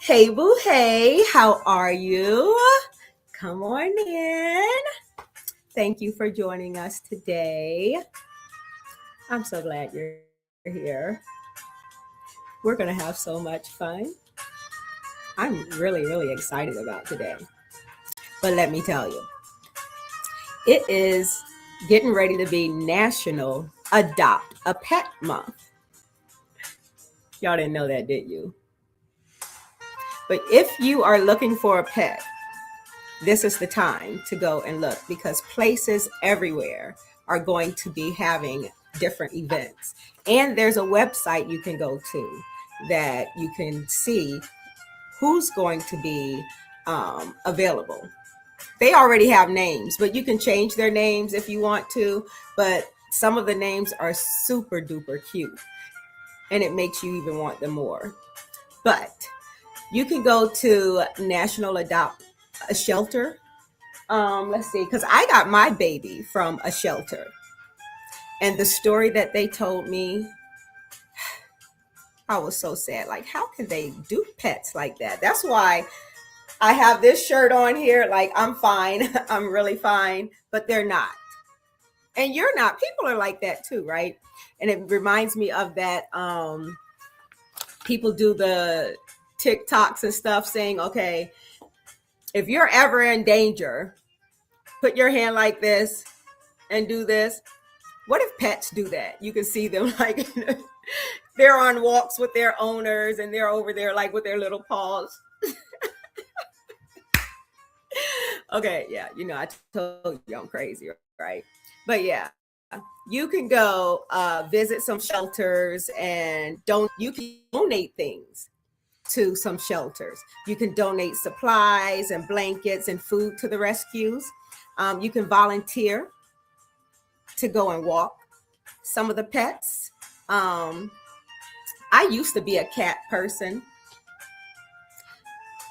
Hey, boo, hey, how are you? Come on in. Thank you for joining us today. I'm so glad you're here. We're going to have so much fun. I'm really, really excited about today. But let me tell you, it is getting ready to be National Adopt a Pet Month. Y'all didn't know that, did you? But if you are looking for a pet, this is the time to go and look because places everywhere are going to be having different events. And there's a website you can go to that you can see who's going to be available. They already have names, but you can change their names if you want to. But some of the names are super duper cute and it makes you even want them more. But you can go to National Adopt a Shelter. Let's see, because I got my baby from a shelter. And the story that they told me, I was so sad. Like, how can they do pets like that? That's why I have this shirt on here. Like, I'm fine. I'm really fine. But they're not. And you're not. People are like that too, right? And it reminds me of that people do the TikToks and stuff saying, okay, if you're ever in danger, put your hand like this and do this. What if pets do that? You can see them like they're on walks with their owners and they're over there like with their little paws. Okay, yeah, I told you I'm crazy, right? But yeah, you can go visit some shelters and you can donate things to some shelters. You can donate supplies and blankets and food to the rescues. You can volunteer to go and walk some of the pets. I used to be a cat person.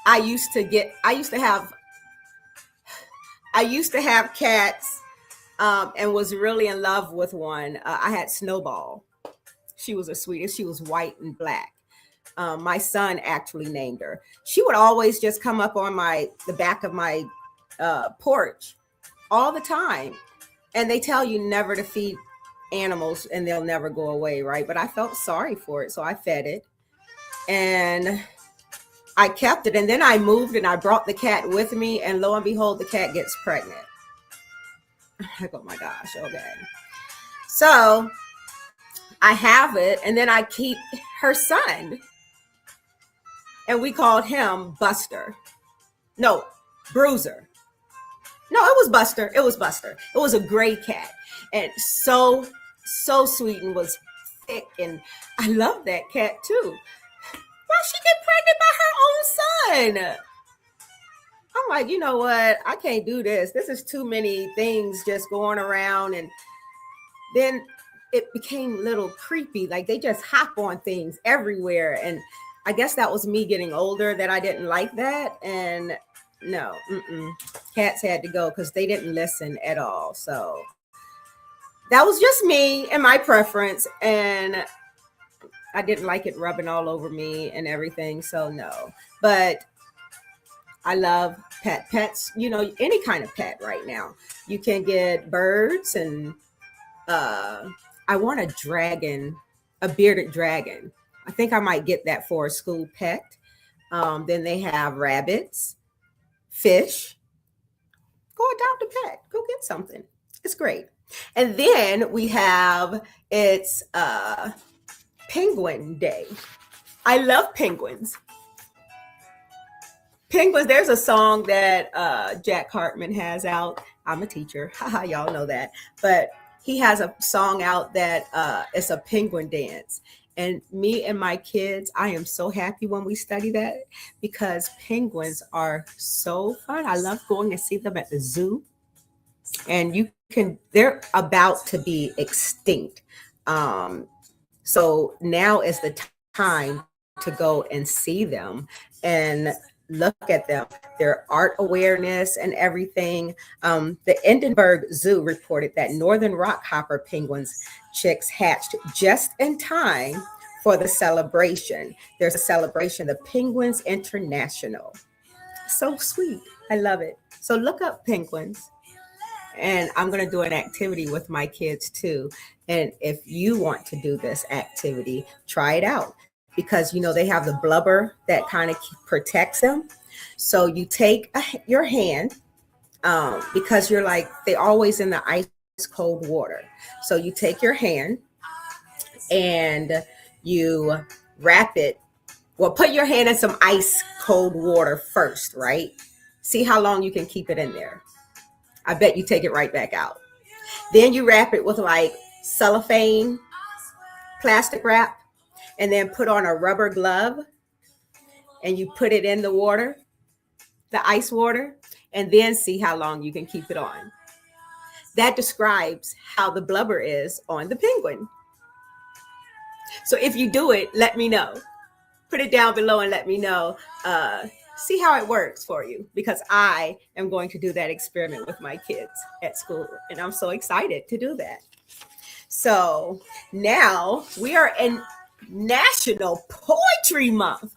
I used to have cats and was really in love with one. I had Snowball. She was the sweetest. She was white and black. My son actually named her. She would always just come up on the back of my porch all the time. And they tell you never to feed animals and they'll never go away, right? But I felt sorry for it, so I fed it. And I kept it. And then I moved and I brought the cat with me. And lo and behold, the cat gets pregnant. I'm like, oh my gosh, okay. So I have it. And then I keep her son. And we called him Buster. No, Bruiser. No, it was Buster. It was Buster. It was a gray cat. And so sweet and was thick. And I love that cat too. Why she get pregnant by her own son? I'm like, you know what? I can't do this. This is too many things just going around. And then it became a little creepy. Like they just hop on things everywhere. And I guess that was me getting older that I didn't like that. And no, cats had to go because they didn't listen at all. So that was just me and my preference. And I didn't like it rubbing all over me and everything. So no, but I love pets, any kind of pet right now. You can get birds and I want a bearded dragon. I think I might get that for a school pet. Then they have rabbits, fish. Go adopt a pet. Go get something. It's great. And then it's Penguin Day. I love penguins. Penguins, there's a song that Jack Hartman has out. I'm a teacher. Haha, y'all know that. But he has a song out that it's a penguin dance. And me and my kids, I am so happy when we study that because penguins are so fun. I love going to see them at the zoo. And they're about to be extinct. So now is the time to go and see them and look at them, their art awareness and everything. The Edinburgh Zoo reported that northern rockhopper penguins chicks hatched just in time for the celebration. There's a celebration, the Penguins International. So sweet. I love it. So look up penguins. And I'm going to do an activity with my kids too. And if you want to do this activity, try it out because you know they have the blubber that kind of protects them. So you take your hand because you're like they're always in the ice cold water. So you take your hand and you wrap it. Well, put your hand in some ice cold water first, right? See how long you can keep it in there. I bet you take it right back out. Then you wrap it with like cellophane, plastic wrap, and then put on a rubber glove and you put it in the water, the ice water, and then see how long you can keep it on. That describes how the blubber is on the penguin. So if you do it, let me know. Put it down below and let me know. See how it works for you because I am going to do that experiment with my kids at school. And I'm so excited to do that. So now we are in National Poetry Month.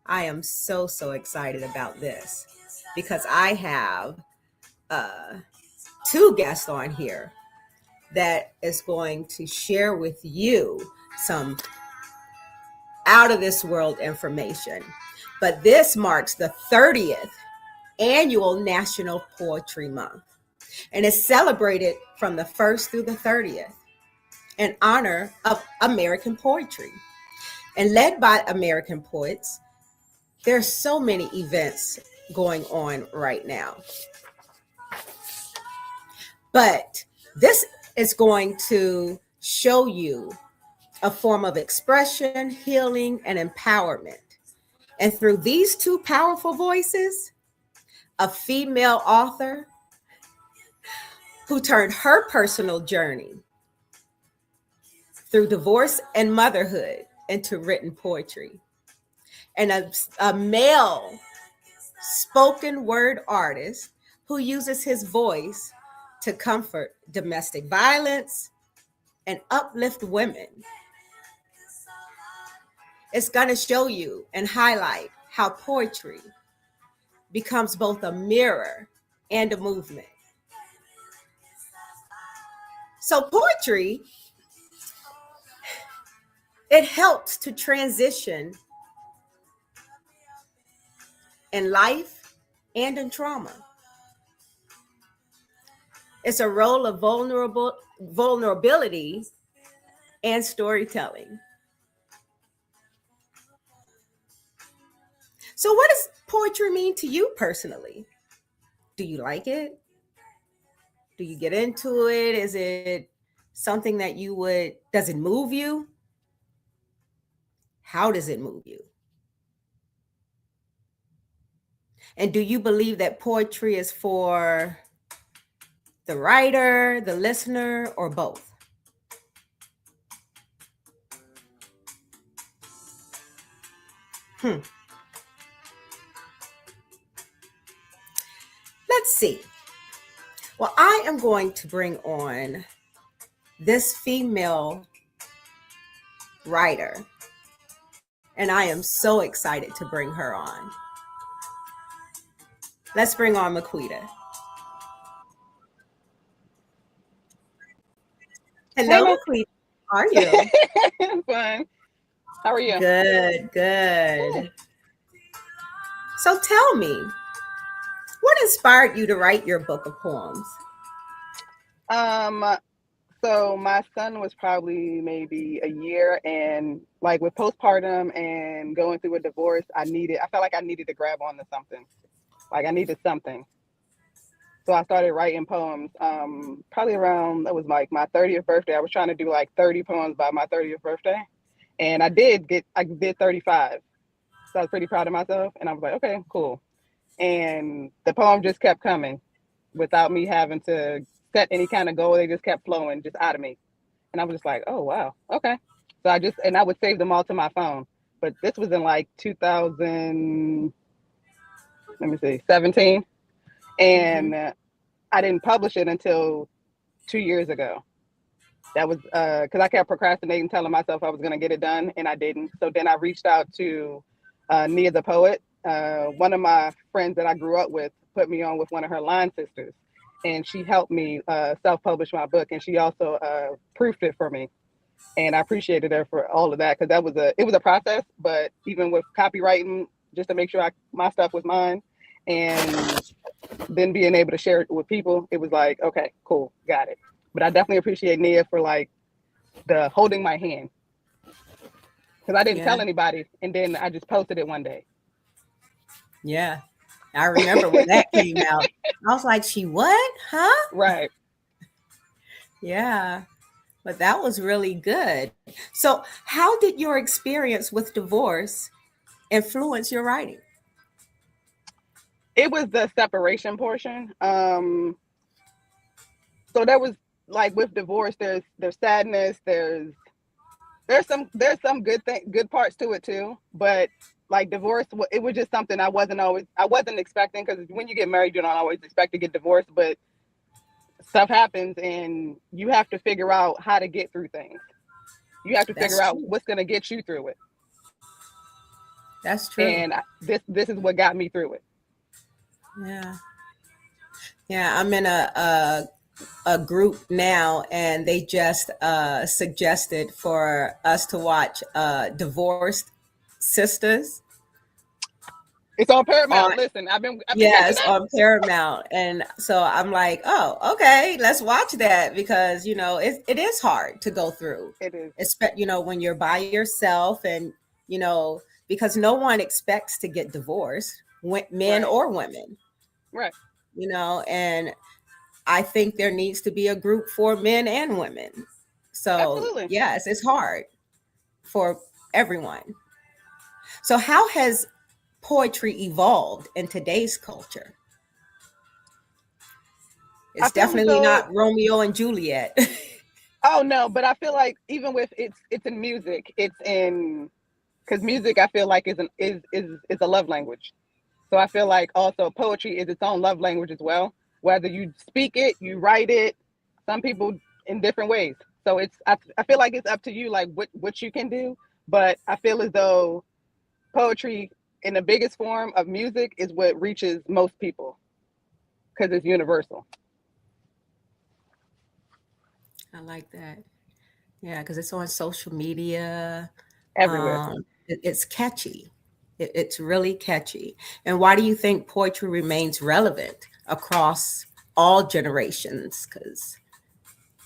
I am so excited about this because I have two guests on here that is going to share with you some out of this world information. But this marks the 30th annual National Poetry Month and is celebrated from the 1st through the 30th in honor of American poetry. And led by American poets, there's so many events going on right now. But this is going to show you a form of expression, healing, and empowerment. And through these two powerful voices, a female author who turned her personal journey through divorce and motherhood into written poetry, and a male spoken word artist who uses his voice to comfort domestic violence and uplift women. It's going to show you and highlight how poetry becomes both a mirror and a movement. So poetry, it helps to transition in life and in trauma. It's a role of vulnerability and storytelling. So what does poetry mean to you personally? Do you like it? Do you get into it? Is it something that does it move you? How does it move you? And do you believe that poetry is for the writer, the listener, or both? Let's see. Well, I am going to bring on this female writer, and I am so excited to bring her on. Let's bring on Maquita. Hello, Maquita. How are you? Fine. How are you? Good. So tell me, what inspired you to write your book of poems? So my son was probably maybe a year, and like with postpartum and going through a divorce, I felt like I needed to grab onto something. Like I needed something. So I started writing poems. Probably around, that was like my 30th birthday. I was trying to do like 30 poems by my 30th birthday. And I did 35. So I was pretty proud of myself. And I was like, okay, cool. And the poem just kept coming without me having to set any kind of goal. They just kept flowing just out of me. And I was just like, oh, wow. Okay. So I would save them all to my phone. But this was in like 2017. And I didn't publish it until 2 years ago. That was because I kept procrastinating, telling myself I was going to get it done, and I didn't. So then I reached out to Nia the poet. One of my friends that I grew up with put me on with one of her line sisters, and she helped me self-publish my book, and she also proofed it for me. And I appreciated her for all of that because it was a process. But even with copywriting, just to make sure my stuff was mine, and then being able to share it with people, it was like, okay, cool, got it. But I definitely appreciate Nia for like the holding my hand because I didn't Yeah. tell anybody, and then I just posted it one day. Yeah. I remember when that came out. I was like, she what? Huh? Right. Yeah. But that was really good. So, how did your experience with divorce influence your writing? It was the separation portion. So there was like with divorce, there's sadness, there's some good parts to it too, but like divorce, it was just something I wasn't expecting because when you get married, you don't always expect to get divorced, but stuff happens and you have to figure out how to get through things. You have to That's figure out true. what's going to get you through it, That's true. and this is what got me through it. Yeah. Yeah. I'm in a group now, and they just suggested for us to watch Divorced Sisters It's on on. Paramount. Listen, I've been catching Yes, up. on Paramount. And so I'm like, oh, okay, let's watch that because, it is hard to go through. It is. When you're by yourself and, because no one expects to get divorced, men Right. or women, Right. and I think there needs to be a group for men and women. So, Absolutely. yes, it's hard for everyone. So, how has poetry evolved in today's culture? I It's feel as definitely though not Romeo and Juliet. oh no, but I feel like even with it's in music, it's in because music I feel like is a love language. So I feel like also poetry is its own love language as well. Whether you speak it, you write it, some people in different ways. So I feel like it's up to you like what you can do. But I feel as though poetry in the biggest form of music is what reaches most people because it's universal I like that. Yeah, because it's on social media. everywhere. It's catchy. It's really catchy. And why do you think poetry remains relevant across all generations? Because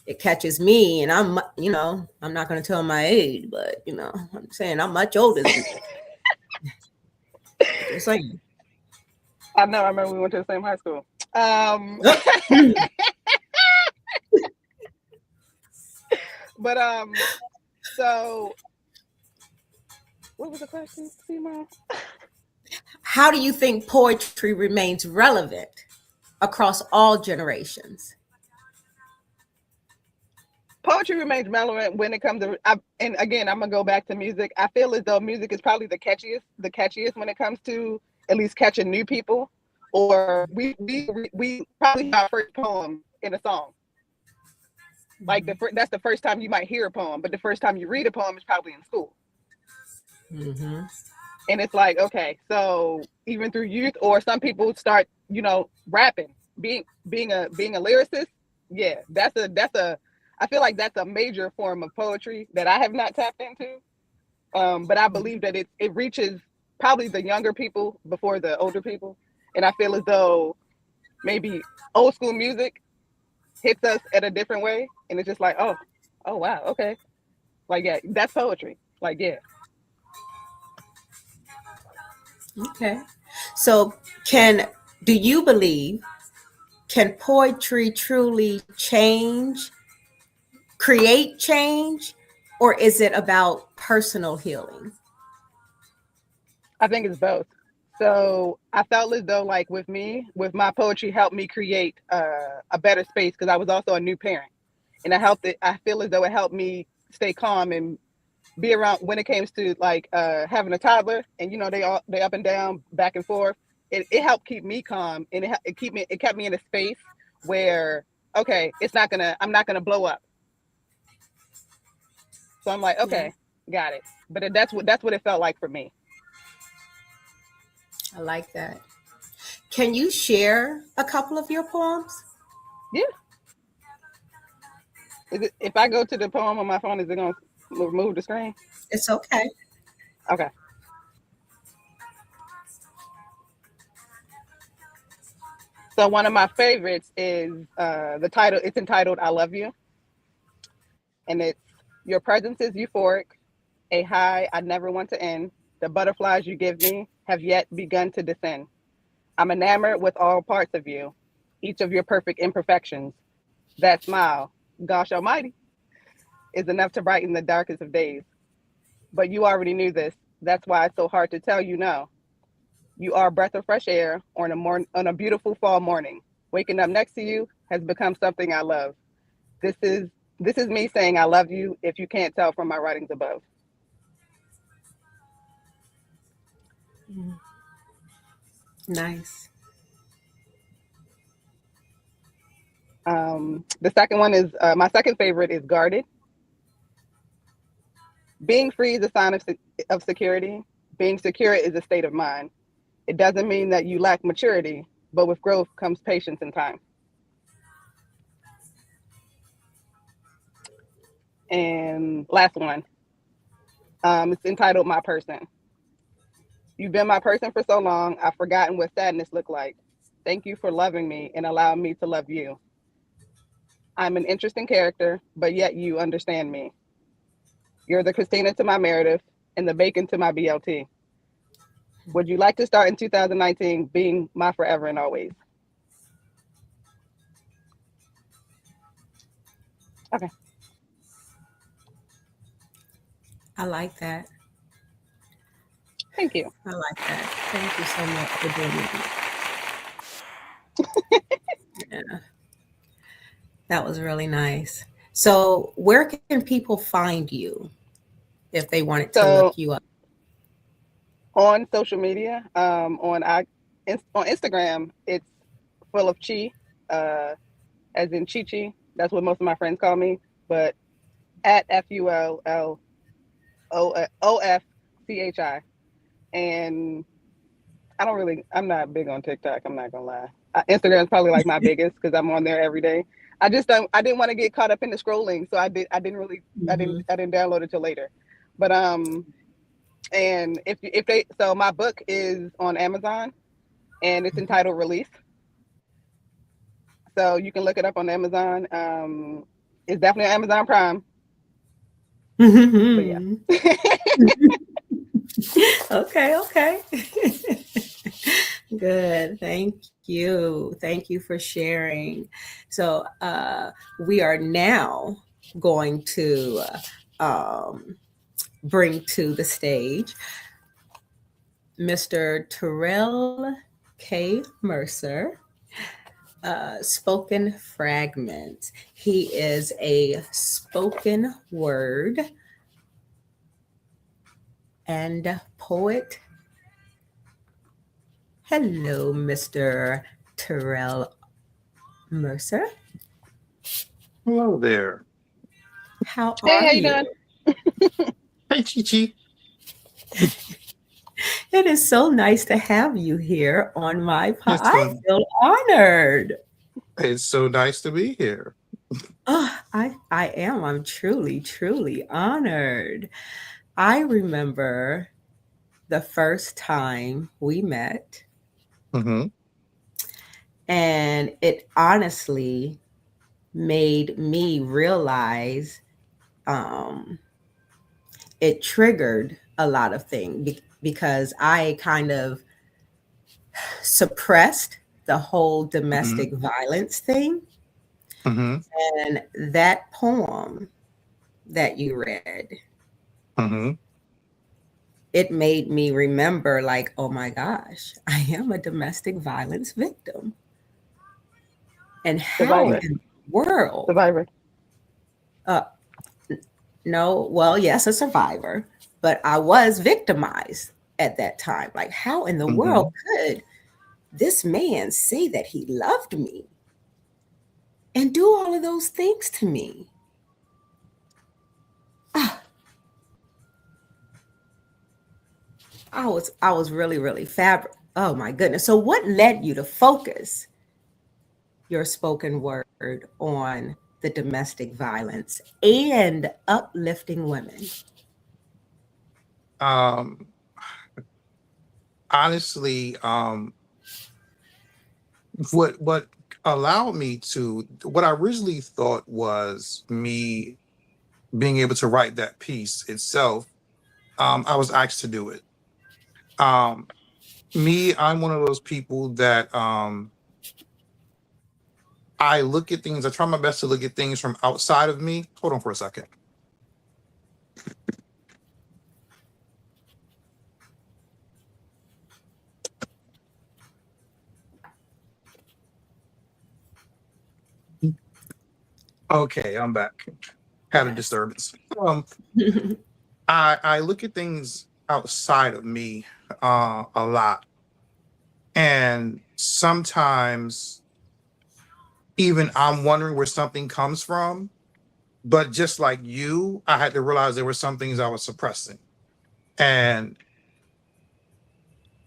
it catches me, and I'm not going to tell my age, but I'm saying I'm much older than you. Just saying. I know. I remember we went to the same high school. But so what was the question, Sima? How do you think poetry remains relevant across all generations? Poetry remains relevant when it comes to. And again, I'm gonna go back to music. I feel as though music is probably the catchiest when it comes to at least catching new people. Or we probably have our first poem in a song. Like that's the first time you might hear a poem, but the first time you read a poem is probably in school. Mm-hmm. And it's like, okay, so even through youth, or some people start, rapping, being a lyricist. Yeah, that's a. I feel like that's a major form of poetry that I have not tapped into. But I believe that it reaches probably the younger people before the older people, and I feel as though maybe old school music hits us at a different way, and it's just like, oh wow, okay, like yeah, that's poetry. Like yeah, Okay. So, do you believe, can poetry truly create change, or is it about personal healing? I think it's both. So I felt as though, like with me, with my poetry, helped me create a better space because I was also a new parent, and I feel as though it helped me stay calm and be around when it comes to like having a toddler, and they up and down, back and forth. It helped keep me calm, and it kept me in a space where okay, I'm not gonna blow up. So I'm like, Yeah, okay, got it. But that's what it felt like for me. I like that. Can you share a couple of your poems? Yeah. If I go to the poem on my phone, is it gonna remove the screen? It's okay. Okay. So one of my favorites is the title. It's entitled "I Love You," and it's your presence is euphoric, a high I never want to end. The butterflies you give me have yet begun to descend. I'm enamored with all parts of you, each of your perfect imperfections. That smile, gosh almighty, is enough to brighten the darkest of days. But you already knew this. That's why it's so hard to tell you no. You are a breath of fresh air on a beautiful fall morning. Waking up next to you has become something I love. This is this is me saying I love you if you can't tell from my writings above. Mm, nice. The second one is my second favorite is guarded. Being free is a sign of security. Being secure is a state of mind. It doesn't mean that you lack maturity, but with growth comes patience and time. And last one, it's entitled My Person. You've been my person for so long, I've forgotten what sadness looked like. Thank you for loving me and allowing me to love you. I'm an interesting character, but yet you understand me. You're the Christina to my Meredith and the Bacon to my BLT. Would you like to start in 2019 being my forever and always? Okay, I like that. thank you. I like that. Thank you so much for doing that. Yeah, that was really nice. So, where can people find you if they wanted to look So you up? on social media, on Instagram, it's full of chi, uh, as in Chi Chi. That's what most of my friends call me. But at FULLOFCHI. And I'm not big on TikTok. I'm not gonna lie. Instagram is probably like my biggest because I'm on there every day. I didn't want to get caught up in the scrolling, so Mhm. I didn't download it till later. But and if they so my book is on Amazon and it's entitled Release, so you can look it up on Amazon. It's definitely on Amazon Prime, but yeah. Mhm. Okay, okay. Good. Thank you. Thank you for sharing. So, we are now going to bring to the stage Mr. Terrell K. Mercer, Spoken Fragments. He is a spoken word and poet. Hello, Mr. Terrell Mercer. Hello there. How Hey, are how you you? doing? Hi, Chi Chi. It is so nice to have you here on my It's I feel honored. it's so nice to be here. Oh, I am. I'm truly, truly honored. I remember the first time we met, Hmm. and it honestly made me realize um, it triggered a lot of things because I kind of suppressed the whole Hmm. domestic violence thing. Hmm. And that poem that you read, Hmm. it made me remember, like, oh my gosh, I am a domestic violence victim. And how Survivor. Yeah. in the world? Survivor. Uh, no, well, yes, a survivor, but I was victimized at that time. Like, how in the world Hmm. could this man say that he loved me and do all of those things to me? Ah, I was really, really fab. Oh my goodness. So what led you to focus your spoken word on the domestic violence and uplifting women? Um, honestly, what allowed me to, what I originally thought was me being able to write that piece itself, I was asked to do it. Um, I'm one of those people that I look at things, I try my best to look at things from outside of me. Hold on for a second. Okay, I'm back. Had a Yes. disturbance. I look at things outside of me a lot. And sometimes even I'm wondering where something comes from. But just like you, I had to realize there were some things I was suppressing. And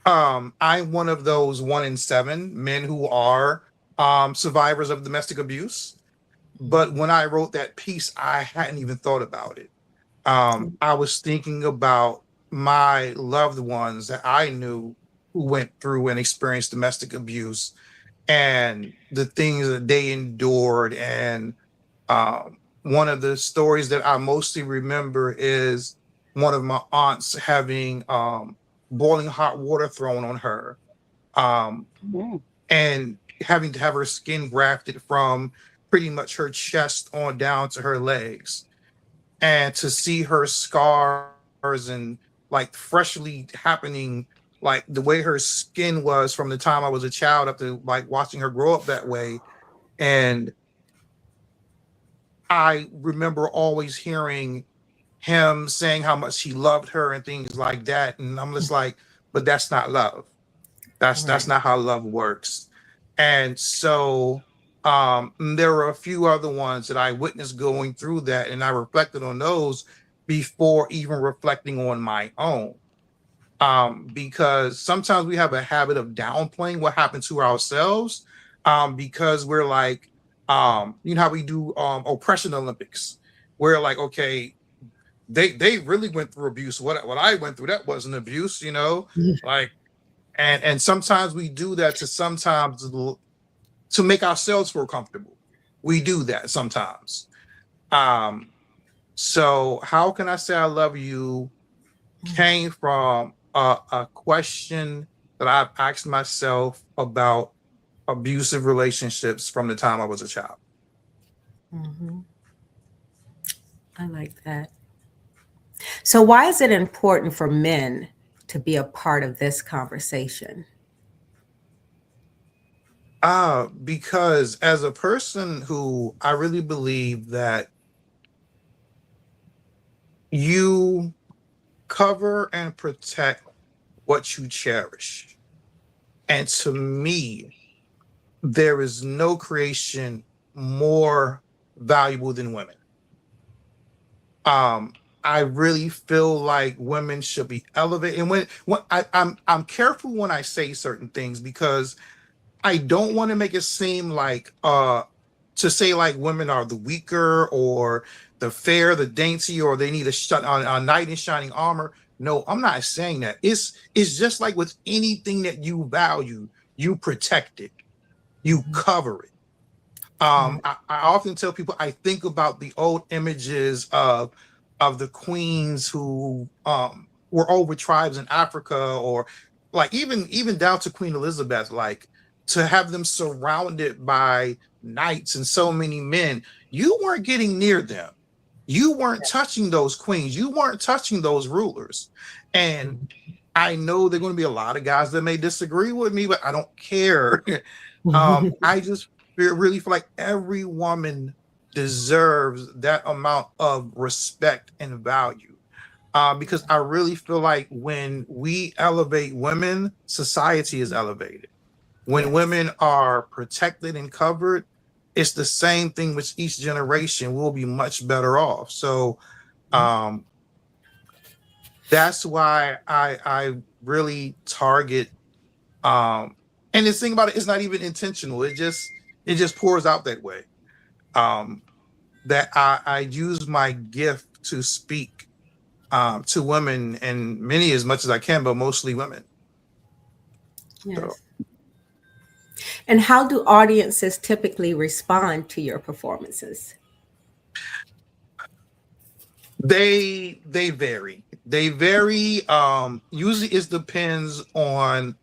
I'm one of those 1 in 7 men who are survivors of domestic abuse. But when I wrote that piece, I hadn't even thought about it. I was thinking about my loved ones that I knew who went through and experienced domestic abuse and the things that they endured. And one of the stories that I mostly remember is one of my aunts having boiling hot water thrown on her, um, Mm. and having to have her skin grafted from pretty much her chest on down to her legs, and to see her scars and like freshly happening, like the way her skin was from the time I was a child up to like watching her grow up that way. And I remember always hearing him saying how much he loved her and things like that. And I'm just like, but that's not love. That's Right. not how love works. And so there were a few other ones that I witnessed going through that, and I reflected on those before even reflecting on my own. Because sometimes we have a habit of downplaying what happened to ourselves, because we're like, you know how we do oppression Olympics, where like, okay, they really went through abuse. What I went through, that wasn't abuse, you know, like, and sometimes we do that to make ourselves feel comfortable. We do that sometimes. Um, so how can I say I love you came from a question that I've asked myself about abusive relationships from the time I was a child. Mhm. I like that. So, why is it important for men to be a part of this conversation? Because as a person who I really believe that you cover and protect what you cherish. And to me, there is no creation more valuable than women. Um, I really feel like women should be elevated. And when I'm careful when I say certain things because I don't want to make it seem like to say like women are the weaker or the fair, the dainty, or they need a knight in shining armor. No, I'm not saying that. It's just like with anything that you value, you protect it, you cover it. Right. I often tell people I think about the old images of the queens who were over tribes in Africa, or like even down to Queen Elizabeth, like to have them surrounded by knights and so many men. You weren't getting near them. You weren't touching those queens. You weren't touching those rulers. And I know there are going to be a lot of guys that may disagree with me, but I don't care. I just really feel like every woman deserves that amount of respect and value. Because I really feel like when we elevate women, society is elevated. When Yes. women are protected and covered, it's the same thing with each generation. We'll be much better off. So, um, That's why I really target and the thing about it is not even intentional. It just pours out that way. Um that I use my gift to speak to women and many as much as I can, but mostly women. So Yes. And how do audiences typically respond to your performances? they vary. They vary. Usually it depends on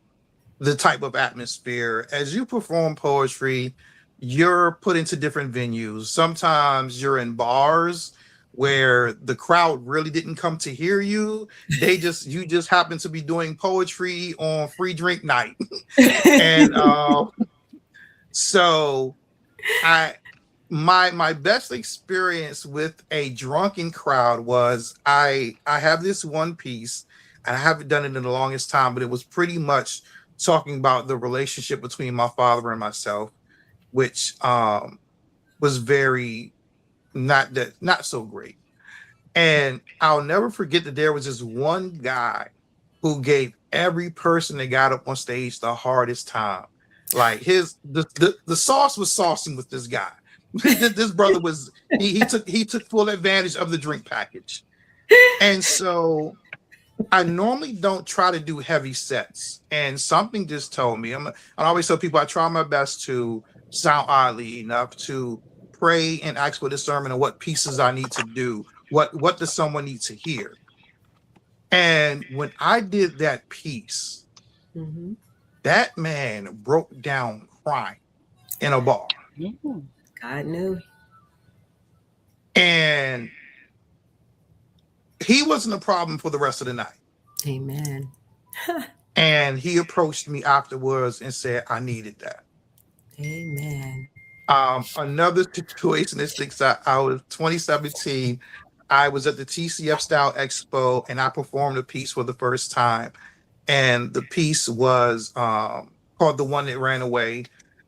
the type of atmosphere. As you perform poetry, you're put into different venues. Sometimes you're in bars where the crowd really didn't come to hear you. You just happen to be doing poetry on free drink night. And so I my best experience with a drunken crowd was I have this one piece, and I haven't done it in the longest time, but it was pretty much talking about the relationship between my father and myself, which was very not so great. And I'll never forget that there was this one guy who gave every person that got up on stage the hardest time. Like the sauce was saucing with this guy. This brother was he took full advantage of the drink package. And so I normally don't try to do heavy sets. And something just told me, I always tell people I try my best to sound oddly enough to pray and ask for discernment of what pieces I need to do. What does someone need to hear? And when I did that piece, Mhm. that man broke down crying in a bar. Mm. God knew. And he wasn't a problem for the rest of the night. Amen. And he approached me afterwards and said, I needed that. Amen. Another situation that sticks out, I was 2017. I was at the TCF Style Expo and I performed a piece for the first time. And the piece was called The One That Ran Away.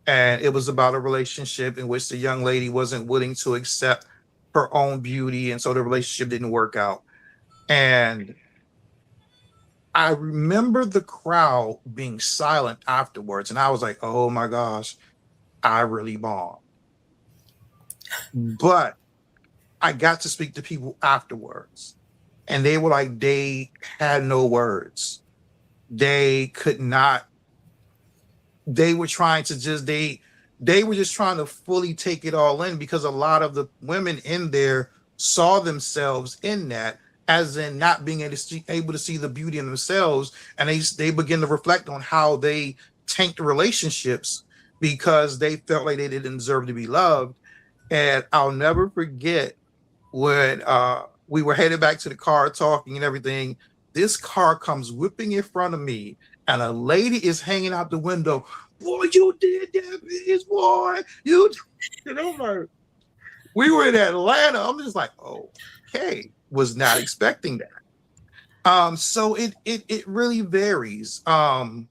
And it was about a relationship in which the young lady wasn't willing to accept her own beauty. And so the relationship didn't work out. And I remember the crowd being silent afterwards. And I was like, oh my gosh, I really bombed. But I got to speak to people afterwards. And they were like, they had no words. They could not, they were trying to just, they were just trying to fully take it all in because a lot of the women in there saw themselves in that, as in not being able to see the beauty in themselves. And they begin to reflect on how they tanked relationships because they felt like they didn't deserve to be loved. And I'll never forget when we were headed back to the car talking and everything. This car comes whipping in front of me, and a lady is hanging out the window. Boy, you did that, bitch, boy. You know, like, we were in Atlanta. I'm just like, oh, okay. Was not expecting that. So it really varies. Some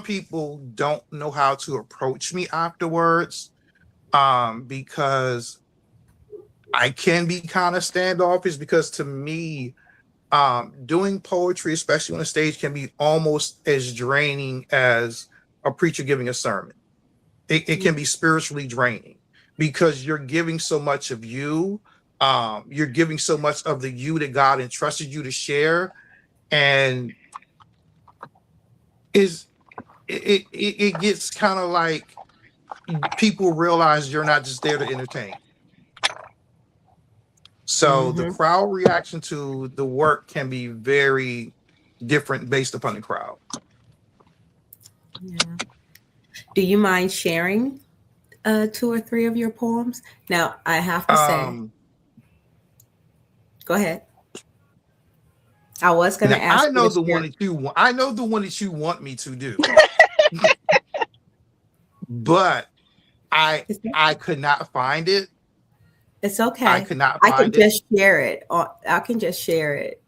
people don't know how to approach me afterwards, because I can be kind of standoffish, because to me, doing poetry, especially on a stage, can be almost as draining as a preacher giving a sermon. It can be spiritually draining because you're giving so much of you. You're giving so much of the you that God entrusted you to share. And it gets kind of like people realize you're not just there to entertain. So the crowd reaction to the work can be very different based upon the crowd. Yeah. Do you mind sharing 2 or 3 of your poems? Now, I have to say, go ahead. I was going to ask. I know the one that you want. I know the one that you want me to do, but I could not find it. It's okay. I could not find it. I can just share it. I can just share it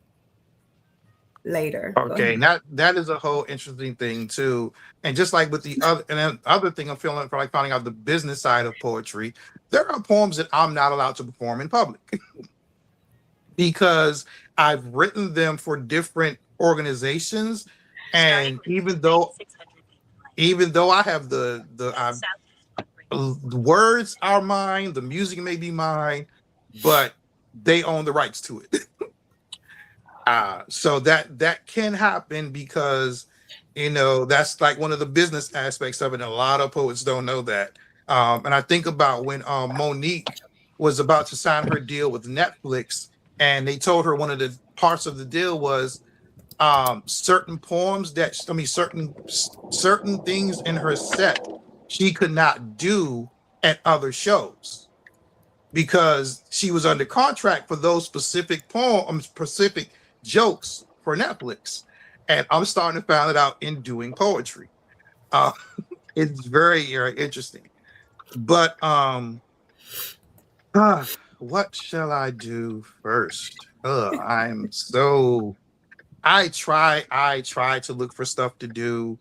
later. Okay, that is a whole interesting thing too. And just like with the other thing, I'm feeling for like finding out the business side of poetry. There are poems that I'm not allowed to perform in public because I've written them for different organizations, and even though I have the words are mine, the music may be mine, but they own the rights to it. So that can happen because that's like one of the business aspects of it. And a lot of poets don't know that. And I think about when Monique was about to sign her deal with Netflix, and they told her one of the parts of the deal was certain poems certain things in her set she could not do at other shows because she was under contract for those specific specific jokes for Netflix. And I'm starting to find it out in doing poetry. It's very, very interesting. But what shall I do first? I try to look for stuff to do.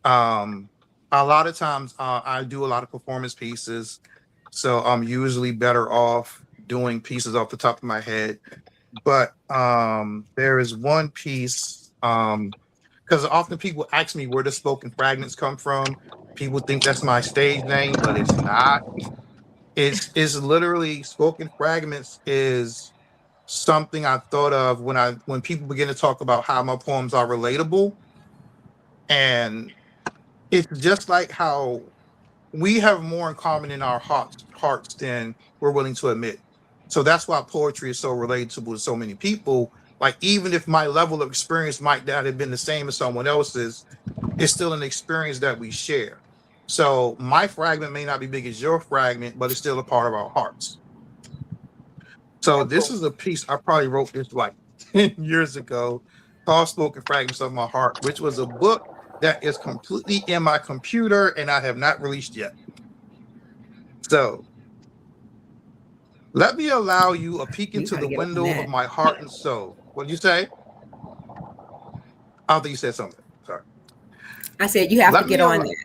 A lot of times I do a lot of performance pieces, so I'm usually better off doing pieces off the top of my head. But there is one piece, because often people ask me where the spoken fragments come from. People think that's my stage name, but it's not. It's literally spoken fragments is something I thought of when people begin to talk about how my poems are relatable. And it's just like how we have more in common in our hearts than we're willing to admit. So that's why poetry is so relatable to so many people. Like, even if my level of experience might not have been the same as someone else's, it's still an experience that we share. So my fragment may not be big as your fragment, but it's still a part of our hearts. So this is a piece, I probably wrote this like 10 years ago, called Spoken Fragments of My Heart, which was a book that is completely in my computer and I have not released yet. So let me allow you a peek into the window of my heart and soul. What did you say? I think you said something. Sorry. I said you have to get on there.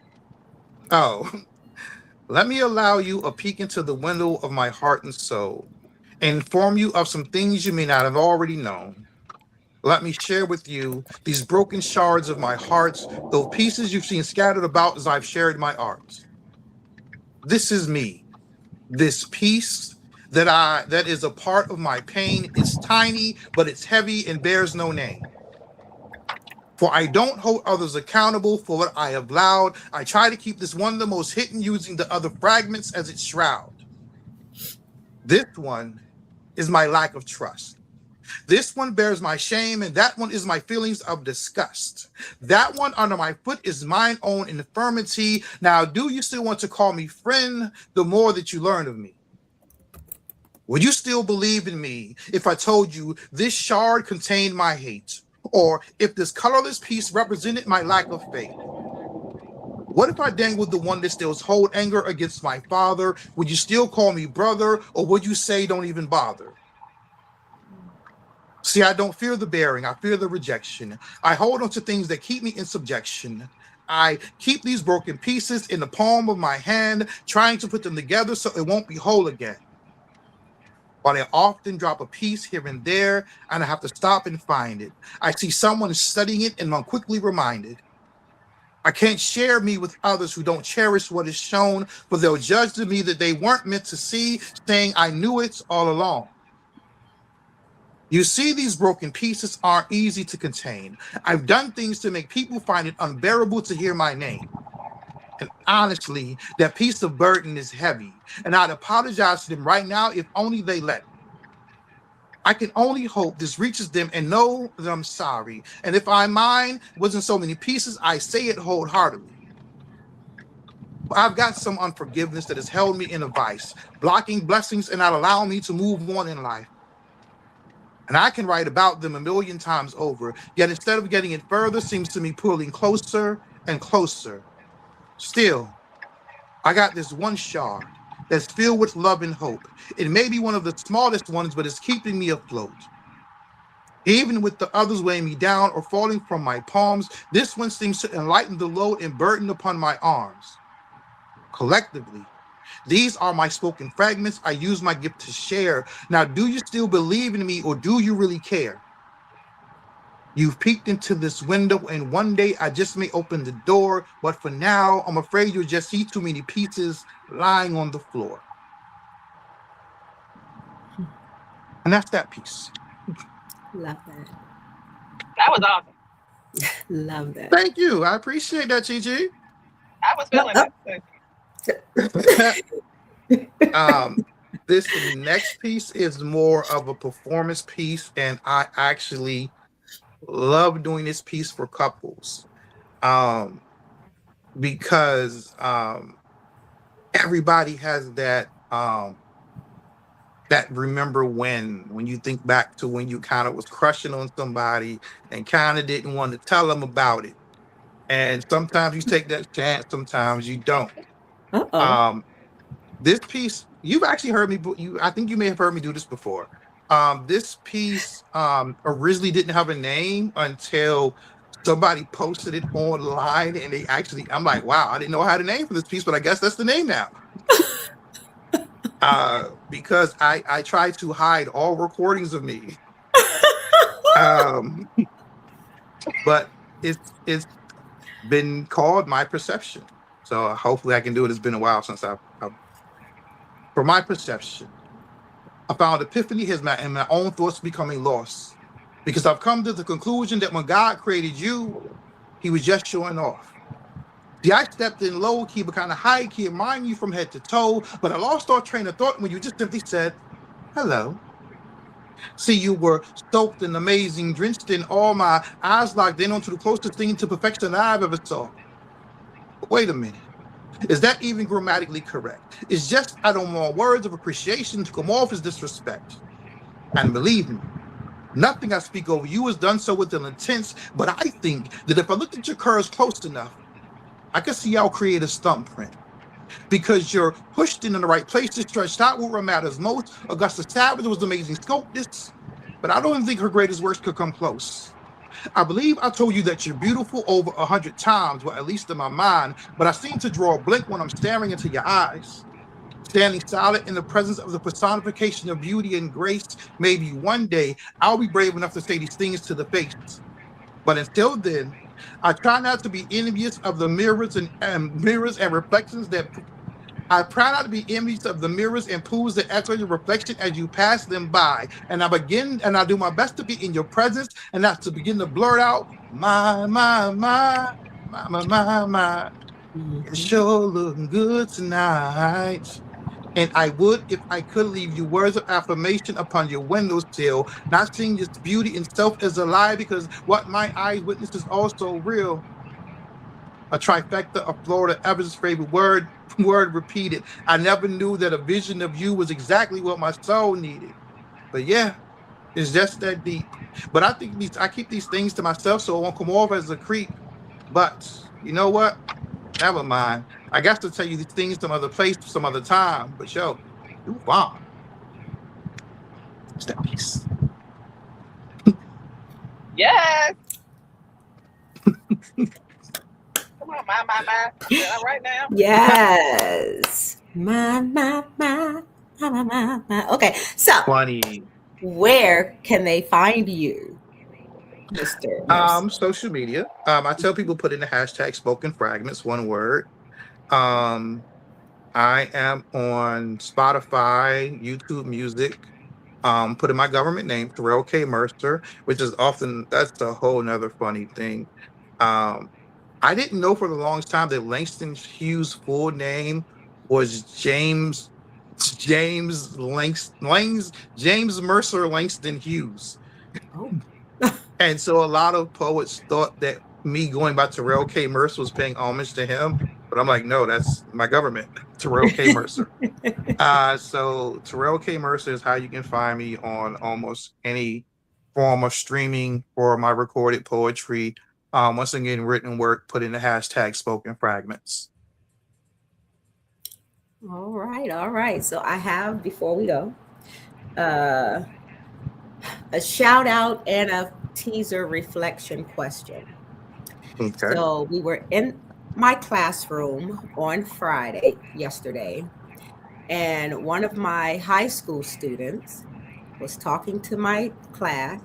Oh, let me allow you a peek into the window of my heart and soul and inform you of some things you may not have already known. Let me share with you these broken shards of my hearts, those pieces you've seen scattered about as I've shared my art. This is me. This piece that is a part of my pain is tiny, but it's heavy and bears no name. For I don't hold others accountable for what I have allowed. I try to keep this one the most hidden, using the other fragments as its shroud. This one is my lack of trust. This one bears my shame, and that one is my feelings of disgust. That one under my foot is mine own infirmity. Now, do you still want to call me friend the more that you learn of me? Would you still believe in me if I told you this shard contained my hate? Or if this colorless piece represented my lack of faith? What if I dangled the one that still holds anger against my father? Would you still call me brother, or would you say don't even bother? See, I don't fear the bearing, I fear the rejection. I hold on to things that keep me in subjection. I keep these broken pieces in the palm of my hand, trying to put them together so it won't be whole again. But I often drop a piece here and there, and I have to stop and find it. I see someone studying it, and I'm quickly reminded. I can't share me with others who don't cherish what is shown, for they'll judge to me that they weren't meant to see, saying I knew it all along. You see, these broken pieces aren't easy to contain. I've done things to make people find it unbearable to hear my name. And honestly, that piece of burden is heavy, and I'd apologize to them right now if only they let me. I can only hope this reaches them and know that I'm sorry. And if mine wasn't so many pieces, I say it wholeheartedly. I've got some unforgiveness that has held me in a vice, blocking blessings and not allowing me to move on in life. And I can write about them a million times over, yet instead of getting it further, seems to me pulling closer and closer. Still, I got this one shard that's filled with love and hope. It may be one of the smallest ones, but it's keeping me afloat. Even with the others weighing me down or falling from my palms, this one seems to enlighten the load and burden upon my arms. Collectively, These are my spoken fragments. I use my gift to share. Now, do you still believe in me, or do you really care? You've peeked into this window, and one day I just may open the door, but for now, I'm afraid you'll just see too many pieces lying on the floor. And that's that piece. Love that. That was awesome. Love that. Thank you. I appreciate that, Gigi. I was feeling that. This next piece is more of a performance piece, and I actually love doing this piece for couples, because everybody has that that remember when you think back to when you kind of was crushing on somebody and kind of didn't want to tell them about it, and sometimes you take that chance, sometimes you don't. This piece, you've actually heard me, I think you may have heard me do this before. This piece originally didn't have a name until somebody posted it online, and they actually, I'm like, wow, I didn't know I had a name for this piece, but I guess that's the name now. Because I tried to hide all recordings of me. But it's been called My Perception. So hopefully I can do it. It's been a while since I've for my perception. I found epiphany in my own thoughts becoming lost, because I've come to the conclusion that when God created you, he was just showing off. See, I stepped in low key, but kind of high key, admiring you from head to toe, but I lost our train of thought when you just simply said, hello. See, you were soaked in amazing, drenched in all, my eyes locked in onto the closest thing to perfection I've ever saw. But wait a minute. Is that even grammatically correct? It's just I don't want words of appreciation to come off as disrespect. And believe me, nothing I speak over you is done so with an intent, but I think that if I looked at your curves close enough, I could see our creative thumbprint. Because you're pushed in the right places, stretched out where it matters most. Augusta Savage was amazing sculptress, but I don't think her greatest works could come close. I believe I told you that you're beautiful over 100 times, well, at least in my mind, but I seem to draw a blank when I'm staring into your eyes. Standing silent in the presence of the personification of beauty and grace, maybe one day I'll be brave enough to say these things to the face. But until then, I try not to be envious of the mirrors and reflections that I try not to be envious of the mirrors and pools that echo your reflection as you pass them by. And I do my best to be in your presence, and that's to begin to blurt out, my. It's sure looking good tonight. And I would, if I could, leave you words of affirmation upon your windowsill, not seeing this beauty in self as a lie, because what my eyes witness is also real. A trifecta of Florida Evans' favorite word repeated. I never knew that a vision of you was exactly what my soul needed. But yeah, it's just that deep. But I think I keep these things to myself so it won't come off as a creep. But you know what? Never mind. I got to tell you these things some other place, some other time. But yo, you wow. It's that piece. Yes. Come on, my. Is that right now? Yes. My. Okay, so Funny. where can they find you, Mr. Social media. I tell people put in the hashtag spoken fragments, one word. I am on Spotify, YouTube Music. Put in my government name, Terrell K. Mercer, which is often, that's a whole nother funny thing. I didn't know for the longest time that Langston Hughes' full name was James Mercer Langston Hughes. Oh. And so a lot of poets thought that me going by Terrell K. Mercer was paying homage to him, but I'm like, no, that's my government, Terrell K. Mercer. So Terrell K. Mercer is how you can find me on almost any form of streaming for my recorded poetry. Once again, written work, put in the hashtag spoken fragments. All right. So I have, before we go, a shout out and a teaser reflection question. Okay. So we were in my classroom on Friday, yesterday, And one of my high school students was talking to my class,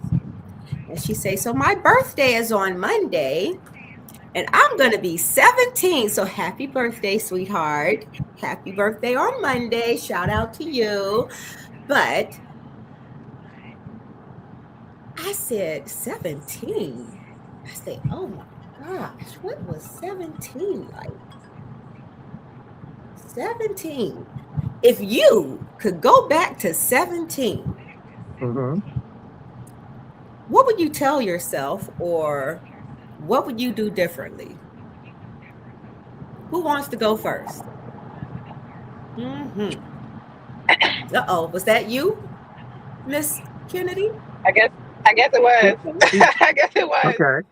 and she say, "So my birthday is on Monday, and I'm going to be 17. So happy birthday, sweetheart. Happy birthday on Monday. Shout out to you." But I said, 17? I said, oh my gosh, what was 17 like? 17. If you could go back to 17, Mhm. what would you tell yourself, or what would you do differently? Who wants to go first? Mm-hmm. Uh-oh, was that you, Miss Kennedy? I guess it was. I guess it was. Okay.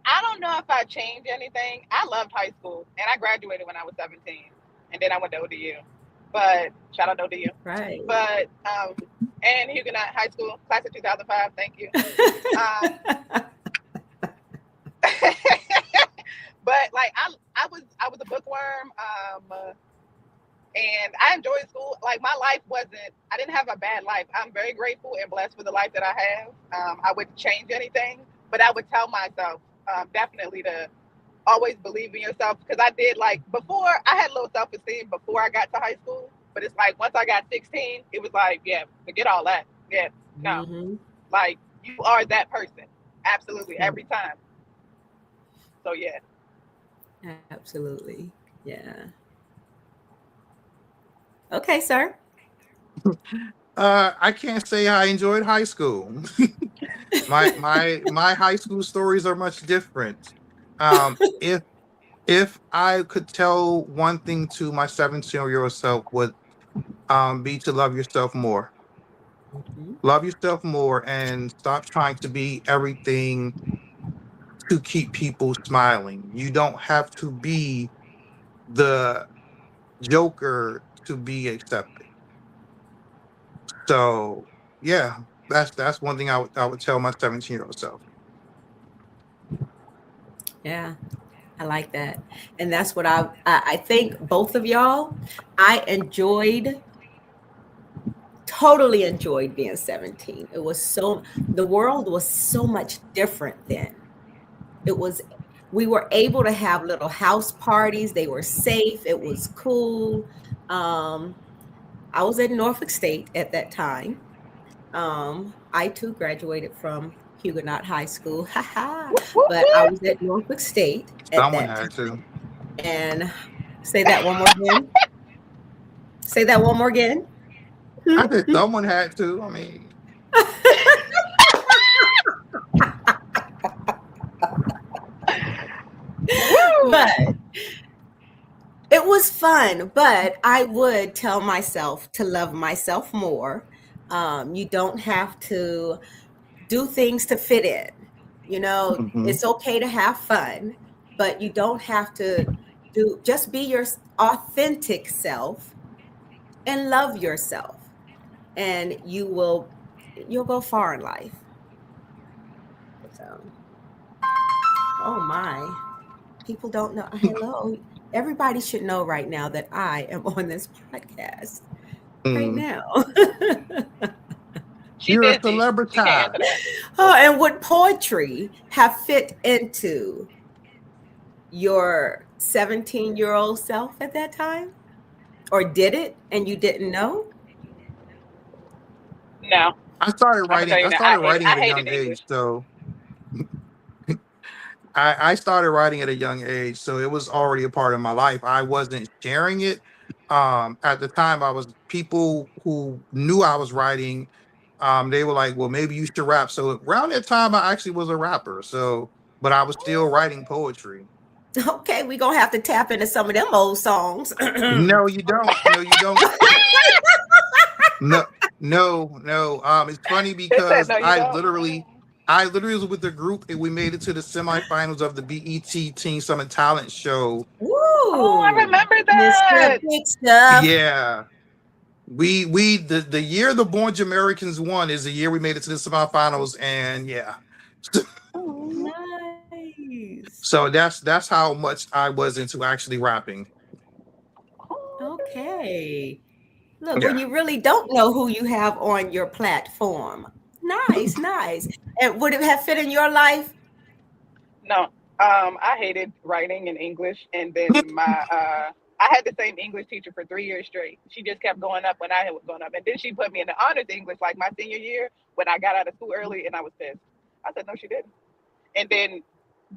I don't know if I changed anything. I loved high school, and I graduated when I was 17, and then I went to ODU. But shout out to ODU. Right. But and Huguenot High School, class of 2005. Thank you. But like I was a bookworm, and I enjoyed school. Like my life I didn't have a bad life. I'm very grateful and blessed for the life that I have. I wouldn't change anything, but I would tell myself definitely to always believe in yourself, because I did, like, before I had low self-esteem before I got to high school, but it's like once I got 16, it was like, yeah, forget all that. Yeah, no, Mm-hmm. like you are that person, absolutely, every time. So yeah. Absolutely. Yeah. Okay, sir. I can't say I enjoyed high school. my high school stories are much different. If I could tell one thing to my 17-year-old self, would be to love yourself more. Mm-hmm. Love yourself more and stop trying to be everything to keep people smiling. You don't have to be the joker to be accepted. So yeah, that's one thing I would tell my 17-year-old self. Yeah, I like that. And that's what I think both of y'all, I totally enjoyed being 17. The world was so much different then. We were able to have little house parties. They were safe. It was cool. I was at Norfolk State at that time. I too graduated from Huguenot High School, but I was at Norfolk State at Someone that had time. to. And say that one more again. Say that one more again. I think someone had to. I mean, But it was fun. But I would tell myself to love myself more. You don't have to do things to fit in. mhm. It's okay to have fun, but you don't have to just be your authentic self and love yourself, and you'll go far in life. So, oh my, people don't know. Hello, everybody should know right now that I am on this podcast right Mm. now. She You're a busy. She celebrity. can't answer that. Oh, and would poetry have fit into your 17-year-old self at that time? Or did it and you didn't know? No, I started I'm gonna tell writing. you I now. started writing I at a young hated age, English. so I started writing at a young age, so it was already a part of my life. I wasn't sharing it. At the time, I was people who knew I was writing. They were like, "Well, maybe you should rap." So around that time, I actually was a rapper. So, but I was still writing poetry. Okay, we're gonna have to tap into some of them old songs. No, you don't. No, you don't. No, no. It's funny They said because no, you don't. I literally was with the group and we made it to the semifinals of the BET Teen Summer Talent Show. Oh, I Ooh, remember Mr. that. Big Stuff. Yeah. The year the Born Americans won is the year we made it to the semifinals, and yeah. Nice. So that's how much I was into actually rapping. Okay. Look, when Yeah. you really don't know who you have on your platform. Nice, nice. And would it have fit in your life? No, I hated writing in English, and then I had the same English teacher for 3 years straight. She just kept going up when I was going up, and then she put me in the honors English like my senior year when I got out of school early, and I was pissed. I said no, she didn't. And then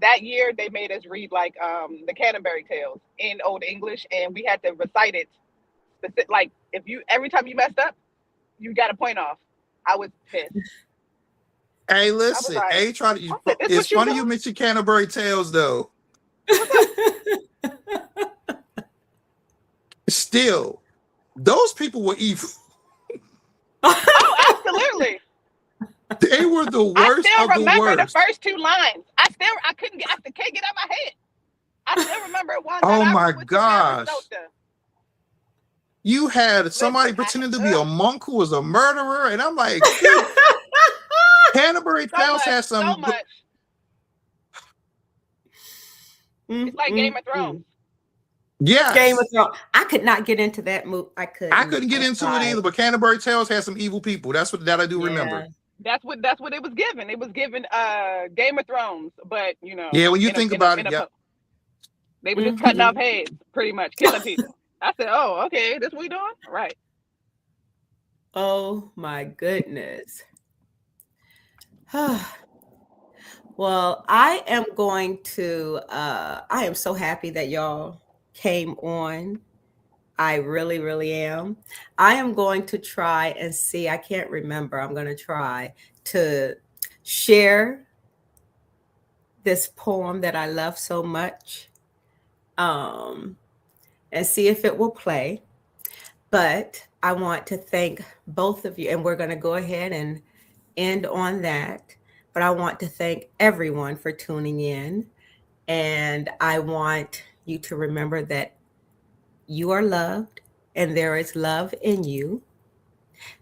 that year they made us read like the Canterbury Tales in Old English, and we had to recite it. Like if you every time you messed up, you got a point off. I was pissed. Hey, I was listen. like, Hey, try to. I said, "This It's what you funny you doing? mentioned Canterbury Tales, though. What's up?" Still, those people were evil. Oh, absolutely. They were the I worst still of the remember the worst. first two lines. I couldn't get, I can't get out of my head. I still remember one that Oh I my wrote with some Paris gosh. Nota. You had somebody Listen, pretending to be a monk who was a murderer, and I'm like, good. Canterbury Tales has so some. much. It's like Game of Thrones. Game of Yes. Thrones. I could not get into that movie. I I couldn't. couldn't get I into it tried. either, but Canterbury Tales had some evil people. That's what that I do Yeah. remember. That's what it was given. It was given Game of Thrones, but Yeah, when you in a think in a about in it, a yeah. they were just cutting off heads, pretty much killing people. I said, "Oh, okay, this what we doing? Right." Oh my goodness. Well, I am going to I am so happy that y'all came on. I really, really am. I am going to try and see. I can't remember. I'm going to try to share this poem that I love so much, um, and see if it will play. But I want to thank both of you, and we're going to go ahead and end on that. But I want to thank everyone for tuning in. And I want you to remember that you are loved and there is love in you.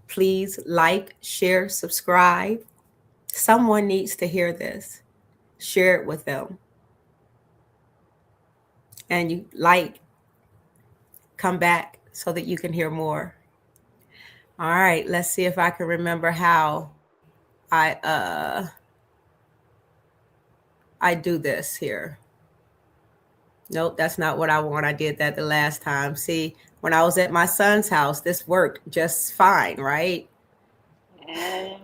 Please like, share, subscribe. Someone needs to hear this. Share it with them. And you like, come back so that you can hear more. All right, let's see if I can remember how I do this here. Nope, that's not what I want. I did that the last time. See, when I was at my son's house, this worked just fine, right? And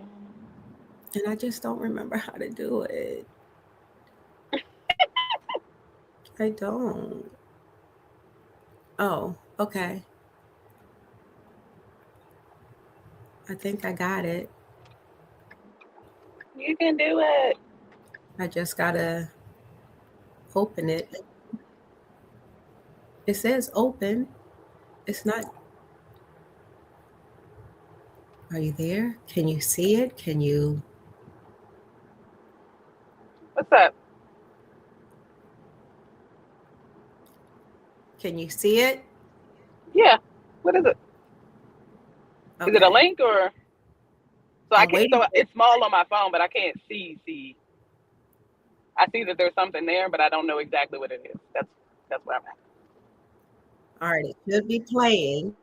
I just don't remember how to do it. I don't. Oh, okay. I think I got it. You can do it. I just gotta open it. It says open. It's not. Are you there? Can you see it? Can you? What's up? Can you see it? Yeah. What is it? Okay. Is it a link or? So I I'm can't. waiting. So it's small on my phone, but I can't see. I see that there's something there, but I don't know exactly what it is. That's where I'm at. All right, it should be playing.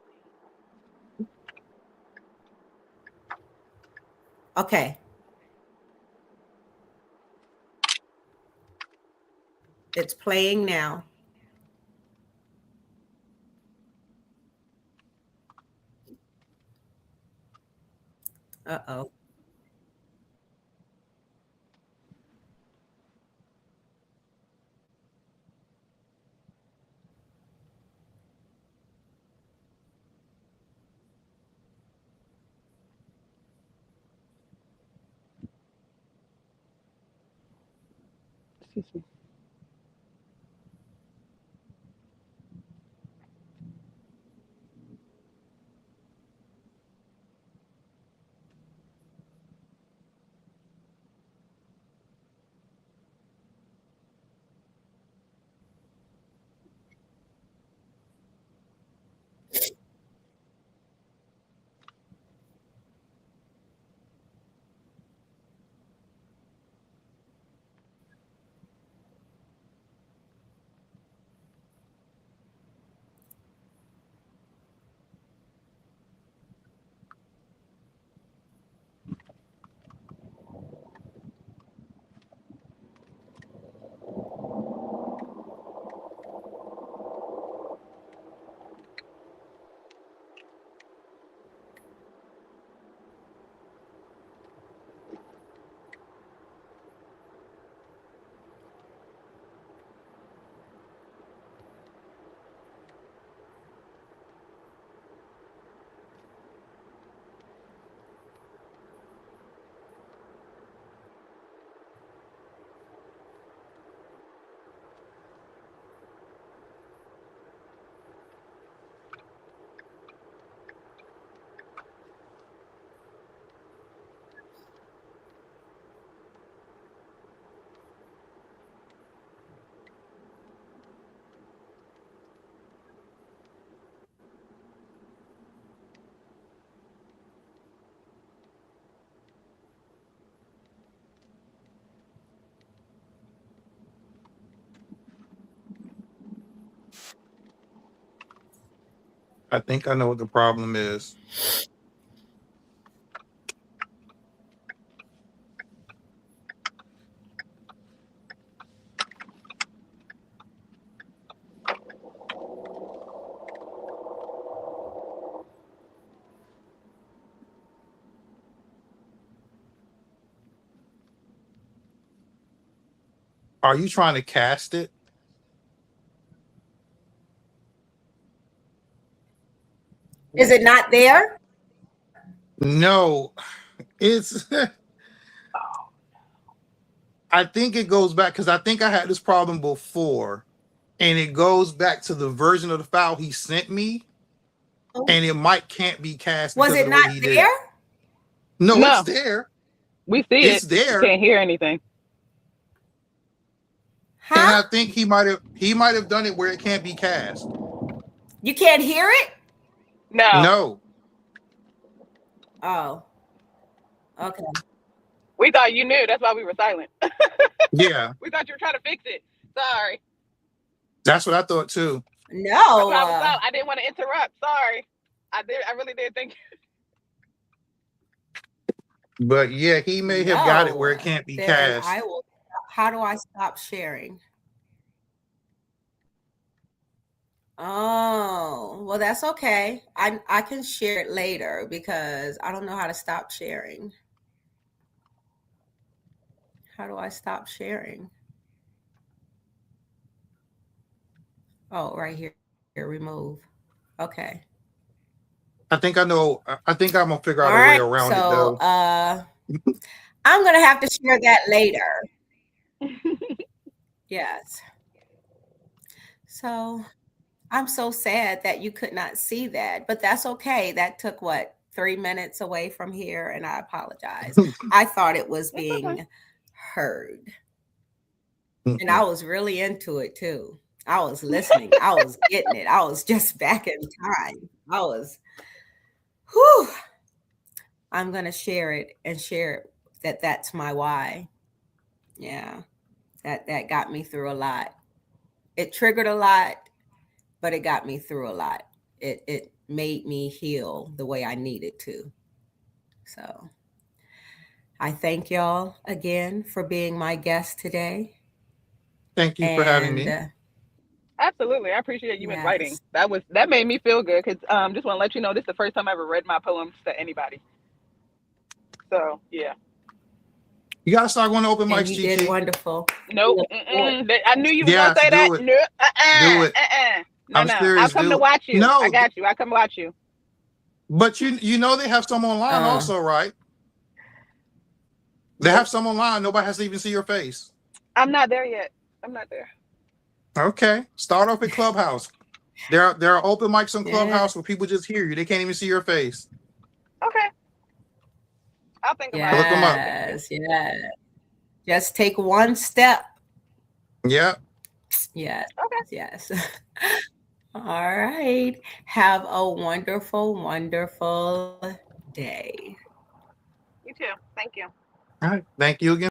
Okay. It's playing now. Uh-oh. Excuse me. I think I know what the problem is. Are you trying to cast it? Is it not there? No, it's. I think it goes back because I think I had this problem before, and it goes back to the version of the file he sent me, and it can't be cast Was because it of the way not he there? did. No, No. it's there. We see It's it. there. Can't hear anything. And I Huh? think he might have done it where it can't be cast. You can't hear it? No. No. Oh. Okay. We thought you knew. That's why we were silent. Yeah, We thought you were trying to fix it. Sorry. that's what I thought too. That's No. why I was silent. I didn't want to interrupt. Sorry. I really did think. But yeah, he may have got it where it No. can't be Then cast. I will. How do I stop sharing? Oh, well, that's okay. I can share it later because I don't know how to stop sharing. How do I stop sharing? Oh, right here. Here, remove. Okay. I think I know. I think I'm gonna figure out All a way right. around it So though. I'm gonna have to share that later. Yes. So I'm so sad that you could not see that, but that's okay. That took what, 3 minutes away from here, and I apologize. I thought it was It's okay. being heard. And I was really into it too. I was listening. I was getting it. I was just back in time. I was, whew. I'm going to share it and share it that's my why. Yeah. That got me through a lot. It triggered a lot, but it got me through a lot. It made me heal the way I needed to. So I thank y'all again for being my guest today. Thank you for having me. Absolutely. I appreciate you inviting. Yes. That made me feel good because just want to let you know this is the first time I ever read my poems to anybody. So yeah. You gotta start going to open And mics, you did GT. Nope. wonderful. I knew you were gonna Yes, say that. do it. No. Do it. No, I'm no. serious, I'll come do to it. watch you. No. I got you. I come watch you. But you know they have some online also, right? They have some online. Nobody has to even see your face. I'm not there yet. I'm not there. Okay. Start off at Clubhouse. There are open mics on Yeah. Clubhouse where people just hear you. They can't even see your face. Okay. I'll think about it. Look 'em up. Yes. Just take one step. Yeah. Yes. Okay. Yes. All right. Have a wonderful, wonderful day. You too. Thank you. All right. Thank you again.